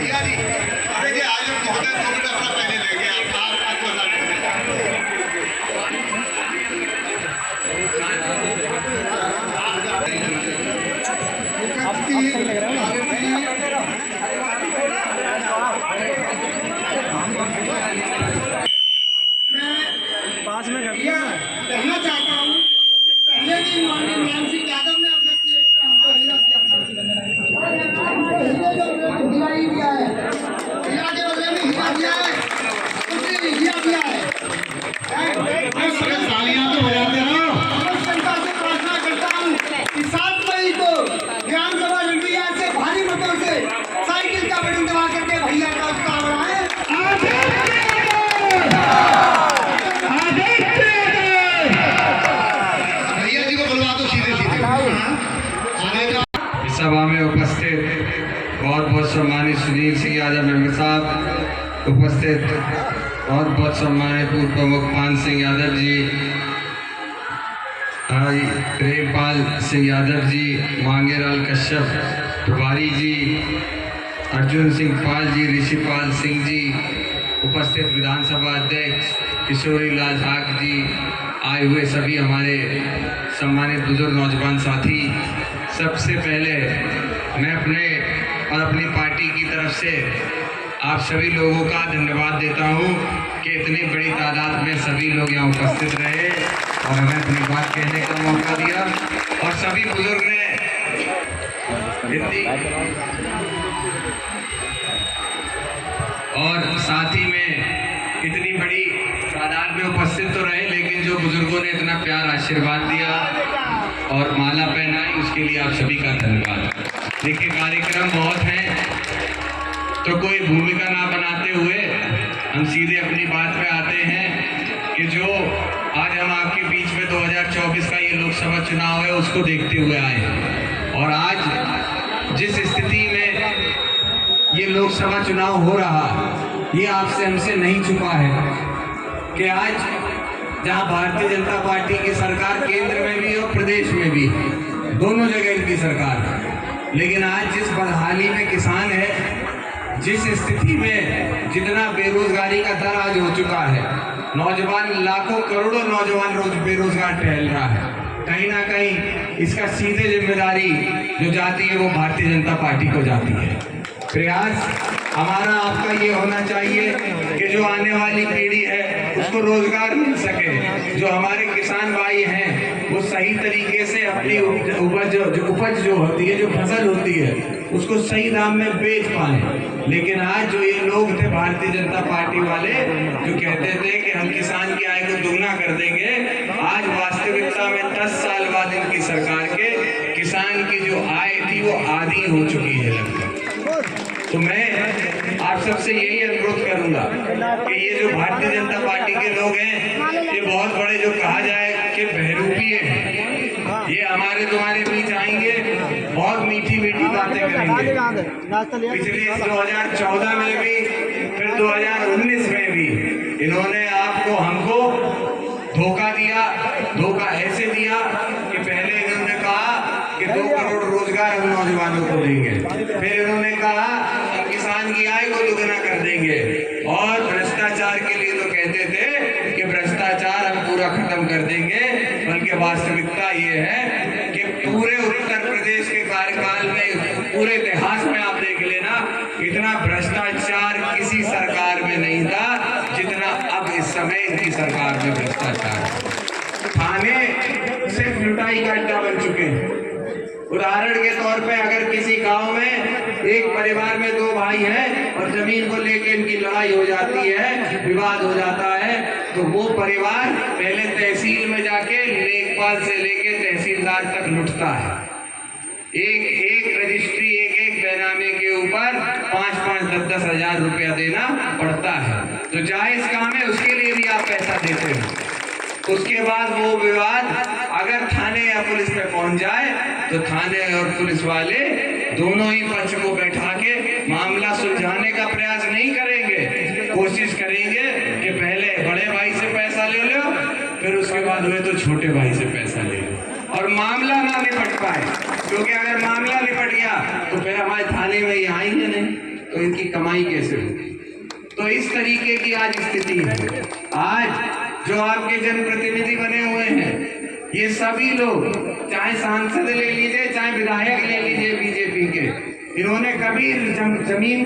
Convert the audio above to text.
भैया जी देखिए आज हम महोदय 2 मिनट अपना पहले लेंगे आपको पास में कहना चाहता हूँ पहले दिन माननीय न्याय सिंह यादव ने दिया है, हीरा के बदले में हीरा दिया है, हीरा दिया है। तालियां तो हो जाते हैं जनता से प्रार्थना करता हूँ कि 7 मई को ग्राम सभा लंबिया से भारी मतों से साइकिल का बटन दबा करके भैया का उत्साह बढ़ाएं। भैया जी को बुलवा दो सीधे सभा में उपस्थित बहुत बहुत सम्मानित सुनील सिंह यादव मेंबर साहब, उपस्थित बहुत बहुत सम्मानित पूर्व प्रमुख पान सिंह यादव जी, प्रेमपाल सिंह यादव जी, मांगेलाल कश्यप तिवारी जी, अर्जुन सिंह पाल जी, ऋषिपाल सिंह जी, उपस्थित विधानसभा अध्यक्ष किशोरी लाल ठाक जी, आए हुए सभी हमारे सम्मानित बुजुर्ग नौजवान साथी, सबसे पहले मैं अपने और अपनी पार्टी की तरफ से आप सभी लोगों का धन्यवाद देता हूं कि इतनी बड़ी तादाद में सभी लोग यहां उपस्थित रहे और हमें अपनी बात कहने का मौका दिया और सभी बुजुर्ग ने और साथ ही में इतनी बड़ी तादाद में उपस्थित तो रहे, लेकिन जो बुजुर्गों ने इतना प्यार आशीर्वाद दिया और माला पहनाई, उसके लिए आप सभी का धन्यवाद। देखिए कार्यक्रम बहुत हैं, तो कोई भूमिका ना बनाते हुए हम सीधे अपनी बात पे आते हैं कि जो आज हम आपके बीच में 2024 का ये लोकसभा चुनाव है उसको देखते हुए आए और आज जिस स्थिति में ये लोकसभा चुनाव हो रहा, ये आपसे हमसे नहीं छुपा है कि आज जहां भारतीय जनता पार्टी की सरकार केंद्र में भी और प्रदेश में भी, दोनों जगह इनकी सरकार है, लेकिन आज जिस बदहाली में किसान है, जिस स्थिति में जितना बेरोजगारी का दर आज हो चुका है, नौजवान लाखों करोड़ों नौजवान रोज बेरोजगार टहल रहा है, कहीं ना कहीं इसका सीधे जिम्मेदारी जो जाती है वो भारतीय जनता पार्टी को जाती है। प्रयास हमारा आपका ये होना चाहिए कि जो आने वाली पीढ़ी है उसको रोजगार मिल सके, जो हमारे किसान भाई हैं वो सही तरीके से अपनी उपज जो होती है, जो फसल होती है, उसको सही दाम में बेच पाए। लेकिन आज जो ये लोग थे भारतीय जनता पार्टी वाले जो कहते थे कि हम किसान की आय को दुगना कर देंगे, आज वास्तविकता में 10 साल बाद इनकी सरकार के किसान की जो आय थी वो आधी हो चुकी है लगभग। तो मैं आप सबसे यही अनुरोध करूंगा कि ये जो भारतीय जनता पार्टी के लोग हैं, ये बहुत बड़े जो कहा जाए कि बहरूपीय हैं, ये हमारे तुम्हारे बीच आएंगे, बहुत मीठी मीठी बातें करेंगे। पिछले 2014 में भी, फिर 2019 में भी इन्होंने आपको हमको धोखा दिया। धोखा ऐसे दिया कि पहले इन्होंने कहा कि 2 करोड़ रोजगार हम नौजवानों को देंगे, फिर इन्होंने कहा हम किसान की आय को दुगना कर देंगे, और भ्रष्टाचार के लिए तो कहते थे कि भ्रष्टाचार हम पूरा खत्म कर देंगे, बल्कि वास्तविकता ये है कि पूरे उत्तर प्रदेश के कार्यकाल में, पूरे इतिहास में आप देख लेना, इतना भ्रष्टाचार किसी सरकार में नहीं था जितना अब इस समय इनकी सरकार में भ्रष्टाचार है। थाने सिर्फ लुटाई का अड्डा बन चुके हैं। उदाहरण के तौर पे अगर किसी गांव में एक परिवार में 2 भाई हैं और जमीन को लेकर इनकी लड़ाई हो जाती है, विवाद हो जाता है, तो वो परिवार पहले तहसील में जाके लेखपाल से लेके तहसीलदार तक लुटता है। एक रजिस्ट्री, एक बैनामे के ऊपर 5-5, 10-10 हजार रुपया देना पड़ता है। तो जायज काम है, उसके लिए भी आप पैसा देते हो। उसके बाद वो विवाद अगर थाने या पुलिस पे पहुंच जाए तो थाने और पुलिस वाले दोनों ही पक्ष को बैठा के मामला सुलझाने का प्रयास नहीं करेंगे, कोशिश करेंगे कि पहले बड़े भाई से पैसा ले लो, फिर उसके बाद हुए तो छोटे भाई से पैसा ले लो, और मामला ना निपट पाए, क्योंकि अगर मामला निपट गया तो फिर हमारे थाने में ये आएंगे नहीं। तो इनकी कमाई कैसे होगी? तो इस तरीके की आज स्थिति है। आज जो आपके जनप्रतिनिधि बने हुए हैं, ये सभी लोग, चाहे सांसद ले लीजिए, चाहे विधायक ले लीजिए बीजेपी के, इन्होंने कभी जमीन